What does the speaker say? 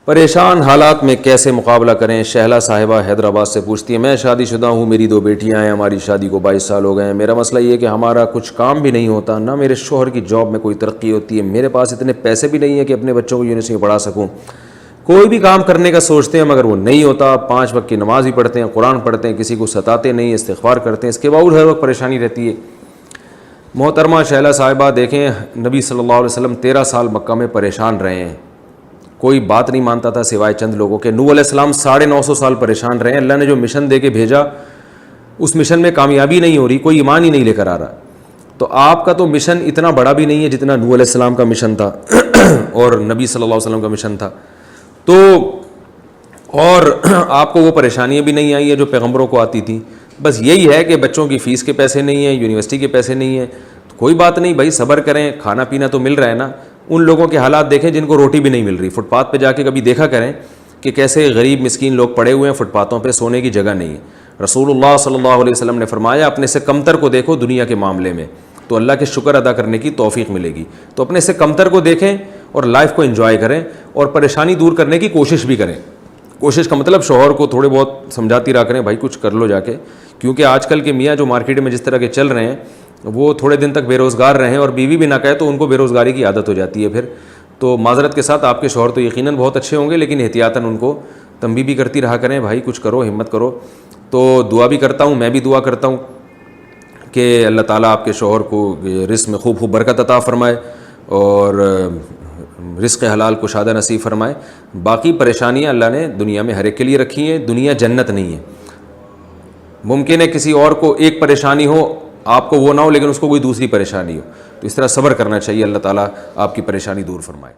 پریشان حالات میں کیسے مقابلہ کریں؟ شہلا صاحبہ حیدرآباد سے پوچھتی ہے، میں شادی شدہ ہوں، میری 2 بیٹیاں ہیں، ہماری شادی کو 22 سال ہو گئے ہیں۔ میرا مسئلہ یہ ہے کہ ہمارا کچھ کام بھی نہیں ہوتا، نہ میرے شوہر کی جاب میں کوئی ترقی ہوتی ہے، میرے پاس اتنے پیسے بھی نہیں ہیں کہ اپنے بچوں کو یونیورسٹی میں پڑھا سکوں۔ کوئی بھی کام کرنے کا سوچتے ہیں مگر وہ نہیں ہوتا، 5 وقت کی نماز ہی پڑھتے ہیں، قرآن پڑھتے ہیں، کسی کو ستاتے نہیں، استغفار کرتے ہیں، اس کے باوجود ہر وقت پریشانی رہتی ہے۔ محترمہ شہلا صاحبہ دیکھیں، نبی صلی اللہ علیہ وسلم 13 سال مکہ میں پریشان رہے ہیں، کوئی بات نہیں مانتا تھا سوائے چند لوگوں کے۔ نوح علیہ السلام 950 سال پریشان رہے ہیں، اللہ نے جو مشن دے کے بھیجا اس مشن میں کامیابی نہیں ہو رہی، کوئی ایمان ہی نہیں لے کر آ رہا۔ تو آپ کا تو مشن اتنا بڑا بھی نہیں ہے جتنا نوح علیہ السلام کا مشن تھا اور نبی صلی اللہ علیہ وسلم کا مشن تھا، تو اور آپ کو وہ پریشانیاں بھی نہیں آئی ہیں جو پیغمبروں کو آتی تھیں۔ بس یہی ہے کہ بچوں کی فیس کے پیسے نہیں ہیں، یونیورسٹی کے پیسے نہیں ہیں، تو کوئی بات نہیں بھائی، صبر کریں، کھانا پینا تو مل رہا ہے نا۔ ان لوگوں کے حالات دیکھیں جن کو روٹی بھی نہیں مل رہی، فٹ پاتھ پہ جا کے کبھی دیکھا کریں کہ کیسے غریب مسکین لوگ پڑے ہوئے ہیں، فٹ پاتھوں پہ سونے کی جگہ نہیں ہے۔ رسول اللہ صلی اللہ علیہ وسلم نے فرمایا، اپنے سے کمتر کو دیکھو دنیا کے معاملے میں تو اللہ کے شکر ادا کرنے کی توفیق ملے گی۔ تو اپنے سے کمتر کو دیکھیں اور لائف کو انجوائے کریں اور پریشانی دور کرنے کی کوشش بھی کریں۔ کوشش کا مطلب شوہر کو تھوڑے بہت سمجھاتی رہا کریں، بھائی کچھ کر لو جا کے، کیونکہ آج کل کے میاں جو مارکیٹ میں جس طرح کے چل رہے ہیں وہ تھوڑے دن تک بے روزگار رہیں اور بیوی بھی نہ کہے تو ان کو بے روزگاری کی عادت ہو جاتی ہے۔ پھر تو معذرت کے ساتھ آپ کے شوہر تو یقیناً بہت اچھے ہوں گے، لیکن احتیاطاً ان کو تنبیہ بھی کرتی رہا کریں، بھائی کچھ کرو، ہمت کرو۔ تو دعا بھی کرتا ہوں، میں بھی دعا کرتا ہوں کہ اللہ تعالیٰ آپ کے شوہر کو رزق میں خوب برکت عطا فرمائے اور رزق حلال کشادہ نصیب فرمائے۔ باقی پریشانیاں اللہ نے دنیا میں ہر ایک کے لیے رکھی ہیں، دنیا جنت نہیں ہے۔ ممکن ہے کسی اور کو ایک پریشانی ہو، آپ کو وہ نہ ہو، لیکن اس کو کوئی دوسری پریشانی ہو، تو اس طرح صبر کرنا چاہیے، اللہ تعالیٰ آپ کی پریشانی دور فرمائے۔